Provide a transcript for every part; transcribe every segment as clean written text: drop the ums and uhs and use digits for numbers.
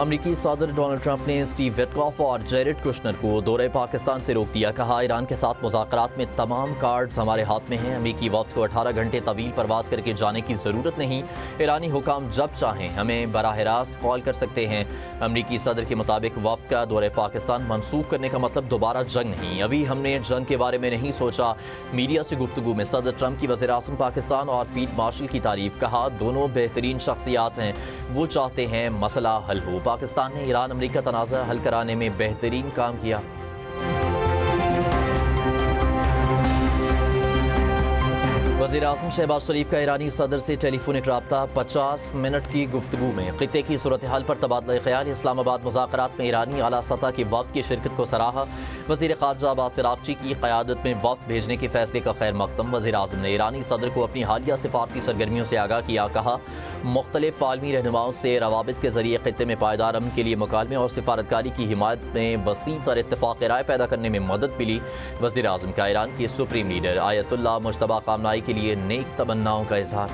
अमरीकी सदर Donald Trump ने स्टीव विटकॉफ और जेरेड कुशनर को दौरे पाकिस्तान से रोक दिया। कहा, ईरान के साथ मुज़ाकरात में तमाम कार्ड्स हमारे हाथ में हैं। अमरीकी वफ्द को 18 घंटे तवील परवाज करके जाने की ज़रूरत नहीं। ईरानी हुकाम जब चाहें हमें बराह रास्त कॉल कर सकते हैं। अमरीकी सदर के मुताबिक वफ्द का दौरे पाकिस्तान मनसूख करने का मतलब दोबारा जंग नहीं, अभी हमने जंग के बारे में नहीं सोचा। मीडिया से गुफ्तगू में सदर ट्रंप की वज़ीर आज़म पाकिस्तान और फील्ड मार्शल की तारीफ। कहा, दोनों बेहतरीन शख्सियात हैं, वो चाहते हैं मसला हल हो। पाकिस्तान ने ईरान अमेरिका तनाज़ा हल कराने में बेहतरीन काम किया। वज़ीर आज़म शहबाज शरीफ का ईरानी सदर से टेलीफोनिक रब्ता। 50 मिनट की गुफ्तगू में ख़ित्ते की सूरत हाल पर तबादला ख्याल। इस्लामाबाद मुज़ाकरात में ईरानी आला सतह के वफ़द की शिरकत को सराहा। वज़ीर ख़ारजा अब्बास अराग़ची की क़यादत में वफ़द भेजने के फ़ैसले का खैर मक़दम। वज़ीर आज़म ने ईरानी सदर को अपनी हालिया सिफारती सरगर्मियों से आगाह किया। कहा, मुख्तलिफ़ आलमी रहनुमाओं से रवाबित के ज़रिए ख़ित्ते में पायदार अमन के लिए मुकालमे और सिफारतकारी की हिमायत में वसी तर इत्तफ़ाक़ राय पैदा करने में मदद मिली। वज़ीर आज़म का ईरान के सुप्रीम लीडर आयतुल्लाह मुज्तबा ख़ामनाई के लिए नेक तमन्नाओं का इज़हार।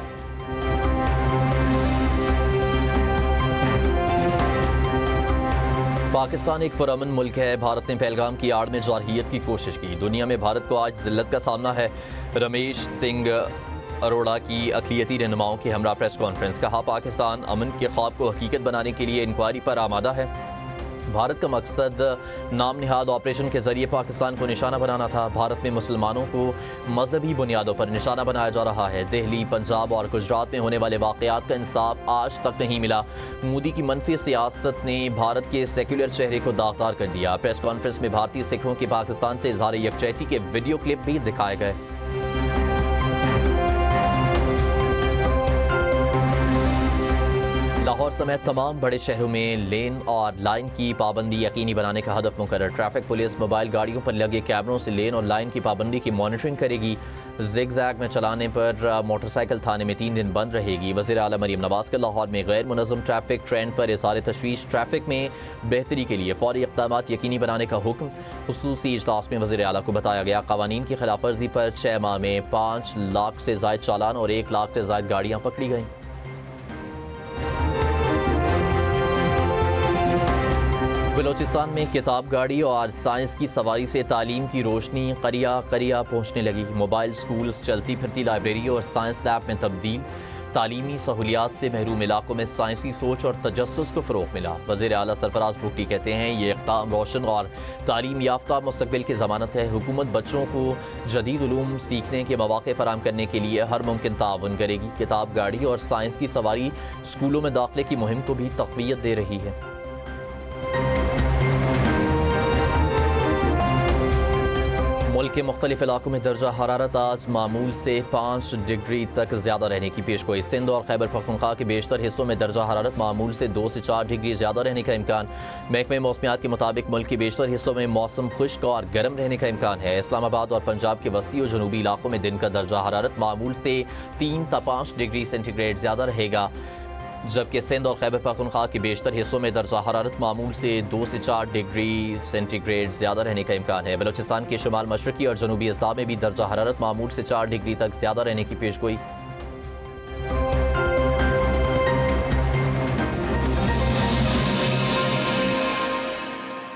पाकिस्तान एक पुरअमन मुल्क है। भारत ने पहलगाम की आड़ में जारहियत की कोशिश की। दुनिया में भारत को आज जिल्लत का सामना है। रमेश सिंह अरोड़ा की अक़लियती रहनुमाओं की हमरा प्रेस कॉन्फ्रेंस। कहा, पाकिस्तान अमन के ख्वाब को हकीकत बनाने के लिए इंक्वायरी पर आमादा है। भारत का मकसद नाम निहाद ऑपरेशन के जरिए पाकिस्तान को निशाना बनाना था। भारत में मुसलमानों को मजहबी बुनियादों पर निशाना बनाया जा रहा है। दिल्ली, पंजाब और गुजरात में होने वाले वाक़यात का इंसाफ आज तक नहीं मिला। मोदी की मनफी सियासत ने भारत के सेक्युलर चेहरे को दागदार कर दिया। प्रेस कॉन्फ्रेंस में भारतीय सिखों के पाकिस्तान से इज़हार यकजहती के वीडियो क्लिप भी दिखाए गए। लाहौर समेत तमाम बड़े शहरों में लेन और लाइन की पाबंदी यकीनी बनाने का हदफ मुकर्रर। ट्रैफिक पुलिस मोबाइल गाड़ियों पर लगे कैमरों से लेन और लाइन की पाबंदी की मॉनिटरिंग करेगी। ज़िग-ज़ैग में चलाने पर मोटरसाइकिल थाने में 3 दिन बंद रहेगी। वज़ीर आला मरीम नवाज़ का लाहौर में गैर मुनज़्ज़म ट्रैफिक ट्रेंड पर इज़हार तशवीश। ट्रैफिक में बेहतरी के लिए फ़ौरी इक़दामात यकीनी बनाने का हुक्म। खुसूसी इजलास में वज़ीर आला को बताया गया, क़वानीन की खिलाफ वर्जी पर 6 माह में 5 लाख से ज़ायद चालान और 1 लाख से ज़ायद गाड़ियाँ पकड़ी गईं। बलोचिस्तान में किताब गाड़ी और साइंस की सवारी से तालीम की रोशनी करिया करिया पहुँचने लगी। मोबाइल स्कूल्स, चलती फिरती लाइब्रेरी और साइंस लैब में तब्दील। तालीमी सहूलियात से महरूम इलाकों में साइंसी सोच और तजस्सुस को फ़रोग़ मिला। वज़ीर आला सरफराज भुट्टी कहते हैं, ये इक़दाम रोशन और तालीम याफ्ता मुस्तक़बिल की ज़मानत है। हुकूमत बच्चों को जदीद उलूम सीखने के मौक़े फ़राहम करने के लिए हर मुमकिन ताउन करेगी। किताब गाड़ी और साइंस की सवारी स्कूलों में दाखिले की मुहिम को भी तक़वियत दे रही है। मुल्क के मुख्तलिफ इलाकों में दर्जा हरारत आज मामूल से 5 डिग्री तक ज़्यादा रहने की पेशगोई। सिंध और खैबर पख्तूनख्वा के बेशतर हिस्सों में दर्जा हरारत मामूल से 2 से 4 डिग्री ज़्यादा रहने का इम्कान। महकमे मौसमियात के मुताबिक मुल्क के बेशतर हिस्सों में मौसम खुश्क और गर्म रहने का इम्कान है। इस्लामाबाद और पंजाब के वस्ती और जनूबी इलाकों में दिन का दर्जा हरारत मामूल से 3 से 5 डिग्री सेंटीग्रेड ज़्यादा रहेगा, जबकि सिंध और खैबर पख्तूनख्वा के बेशतर हिस्सों में दर्जा हरारत मामूल से 2 से 4 डिग्री सेंटीग्रेड ज़्यादा रहने का इम्कान है। बलोचिस्तान के शुमाल मशरक़ी और जनूबी अजला में भी दर्जा हरारत मामूल से 4 डिग्री तक ज़्यादा रहने की पेशगोई।